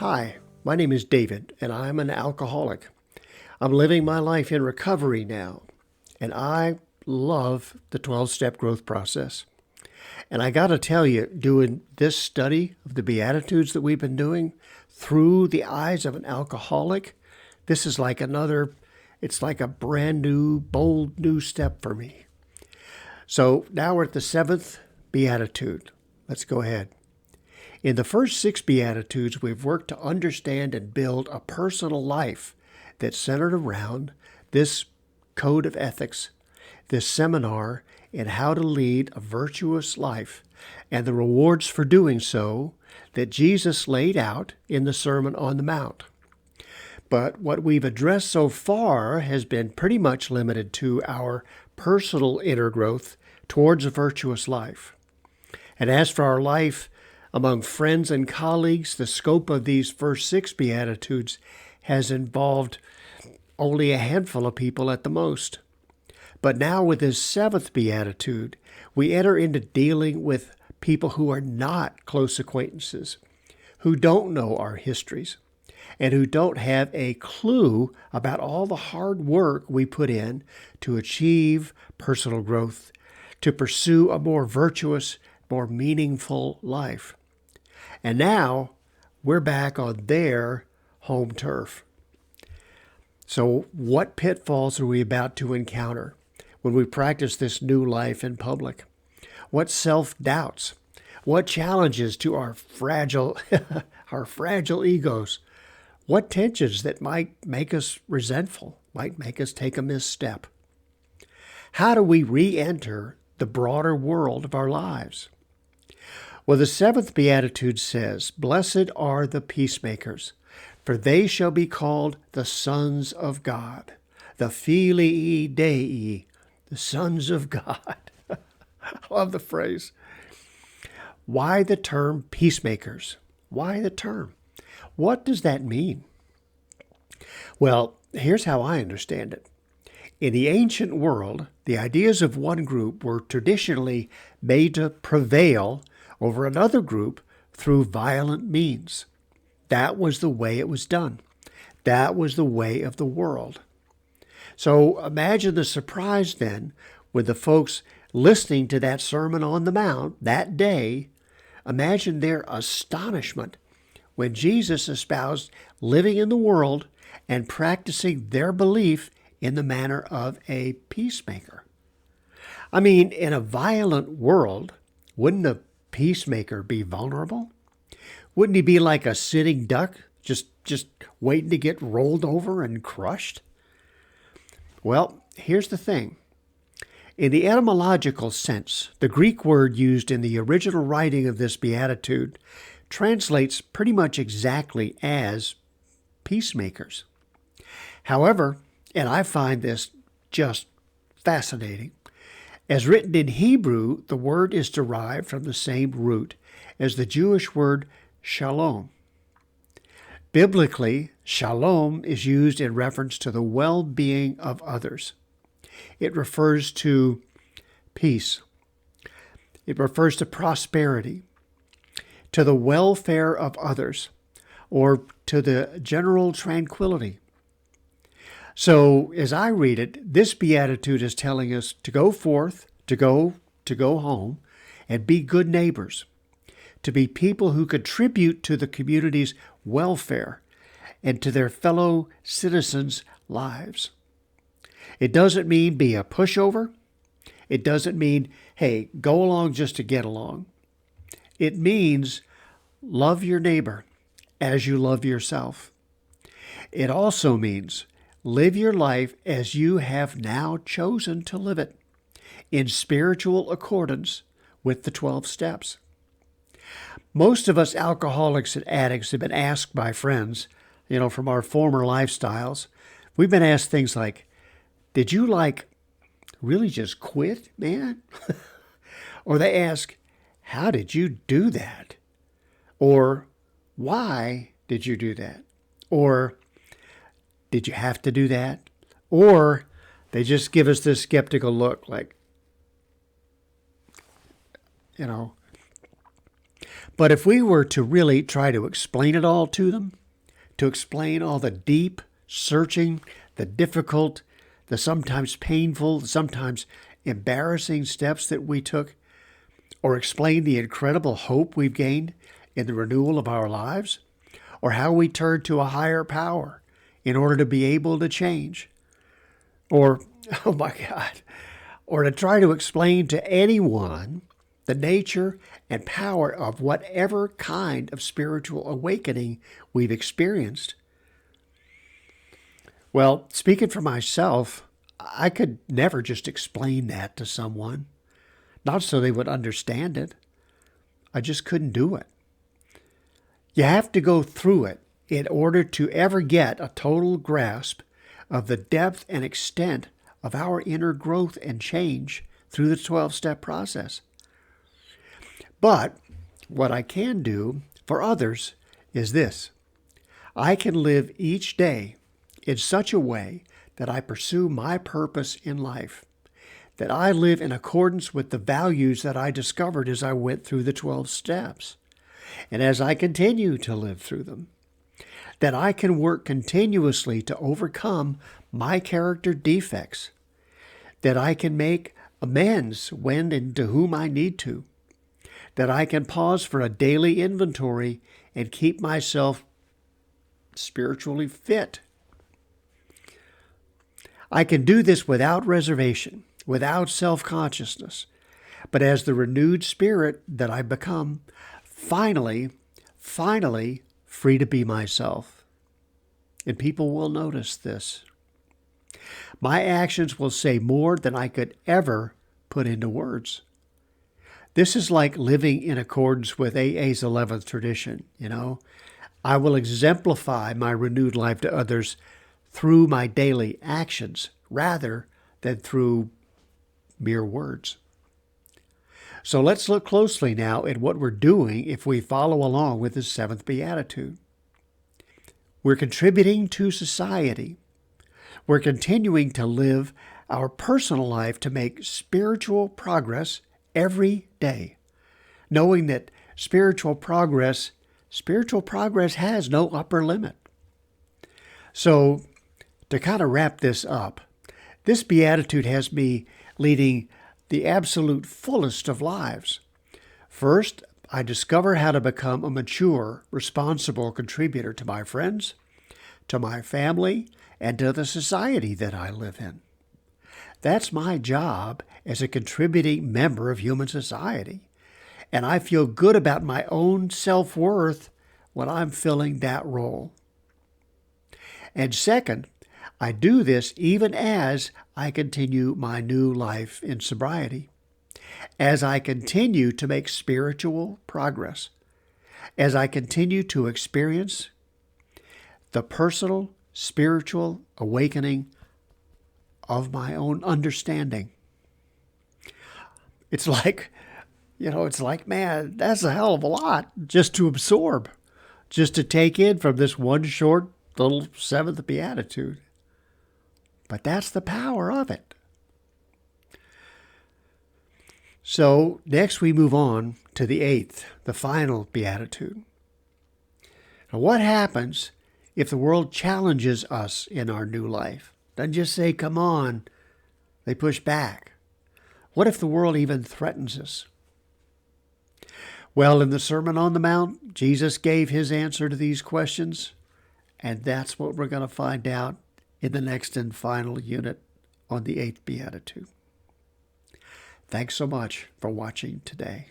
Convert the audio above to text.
Hi, my name is David, and I'm an alcoholic. I'm living my life in recovery now, and I love the 12-step growth process. And I got to tell you, doing this study of the Beatitudes that we've been doing through the eyes of an alcoholic, this is like it's like a brand new, bold new step for me. So now we're at the 7th Beatitude. Let's go ahead. In the first 6 Beatitudes, we've worked to understand and build a personal life that's centered around this code of ethics, this seminar in how to lead a virtuous life, and the rewards for doing so that Jesus laid out in the Sermon on the Mount. But what we've addressed so far has been pretty much limited to our personal inner growth towards a virtuous life. And as for our life among friends and colleagues, the scope of these first 6 Beatitudes has involved only a handful of people at the most. But now with this 7th Beatitude, we enter into dealing with people who are not close acquaintances, who don't know our histories, and who don't have a clue about all the hard work we put in to achieve personal growth, to pursue a more virtuous, more meaningful life. And now we're back on their home turf. So what pitfalls are we about to encounter when we practice this new life in public? What self-doubts? What challenges to our fragile egos? What tensions that might make us resentful, might make us take a misstep? How do we re-enter the broader world of our lives? Well, the 7th Beatitude says, "Blessed are the peacemakers, for they shall be called the sons of God." The Filii Dei, the sons of God. I love the phrase. Why the term peacemakers? Why the term? What does that mean? Well, here's how I understand it. In the ancient world, the ideas of one group were traditionally made to prevail over another group through violent means. That was the way it was done. That was the way of the world. So imagine the surprise then with the folks listening to that Sermon on the Mount that day. Imagine their astonishment when Jesus espoused living in the world and practicing their belief in the manner of a peacemaker. I mean, in a violent world, wouldn't a peacemaker be vulnerable? Wouldn't he be like a sitting duck, just waiting to get rolled over and crushed? Well, here's the thing. In the etymological sense, the Greek word used in the original writing of this beatitude translates pretty much exactly as peacemakers. However, and I find this just fascinating, as written in Hebrew, the word is derived from the same root as the Jewish word shalom. Biblically, shalom is used in reference to the well-being of others. It refers to peace. It refers to prosperity, to the welfare of others, or to the general tranquility. So, as I read it, this beatitude is telling us to go forth, to go home, and be good neighbors, to be people who contribute to the community's welfare and to their fellow citizens' lives. It doesn't mean be a pushover. It doesn't mean, hey, go along just to get along. It means love your neighbor as you love yourself. It also means live your life as you have now chosen to live it, in spiritual accordance with the 12 steps. Most of us alcoholics and addicts have been asked by friends, from our former lifestyles, we've been asked things like, did you really just quit, man? Or they ask, how did you do that? Or why did you do that? Or did you have to do that? Or they just give us this skeptical look like, But if we were to really try to explain it all to them, to explain all the deep, searching, the difficult, the sometimes painful, the sometimes embarrassing steps that we took, or explain the incredible hope we've gained in the renewal of our lives, or how we turned to a higher power in order to be able to change, or, oh my God, or to try to explain to anyone the nature and power of whatever kind of spiritual awakening we've experienced. Well, speaking for myself, I could never just explain that to someone, not so they would understand it. I just couldn't do it. You have to go through it in order to ever get a total grasp of the depth and extent of our inner growth and change through the 12-step process. But what I can do for others is this. I can live each day in such a way that I pursue my purpose in life, that I live in accordance with the values that I discovered as I went through the 12 steps, and as I continue to live through them, that I can work continuously to overcome my character defects, that I can make amends when and to whom I need to, that I can pause for a daily inventory and keep myself spiritually fit. I can do this without reservation, without self-consciousness, but as the renewed spirit that I become, finally free to be myself. And people will notice this. My actions will say more than I could ever put into words. This is like living in accordance with AA's 11th tradition, I will exemplify my renewed life to others through my daily actions rather than through mere words. So let's look closely now at what we're doing if we follow along with the 7th Beatitude. We're contributing to society. We're continuing to live our personal life to make spiritual progress every day, knowing that spiritual progress has no upper limit. So, to kind of wrap this up, this beatitude has me leading the absolute fullest of lives. First, I discover how to become a mature, responsible contributor to my friends, to my family, and to the society that I live in. That's my job as a contributing member of human society. And I feel good about my own self-worth when I'm filling that role. And second, I do this even as I continue my new life in sobriety, as I continue to make spiritual progress, as I continue to experience the personal spiritual awakening of my own understanding. It's like, man, that's a hell of a lot just to absorb, just to take in from this one short little 7th Beatitude. But that's the power of it. So next we move on to the 8th, the final Beatitude. Now, what happens if the world challenges us in our new life? Doesn't just say, come on. They push back. What if the world even threatens us? Well, in the Sermon on the Mount, Jesus gave his answer to these questions, and that's what we're going to find out in the next and final unit on the 8th Beatitude. Thanks so much for watching today.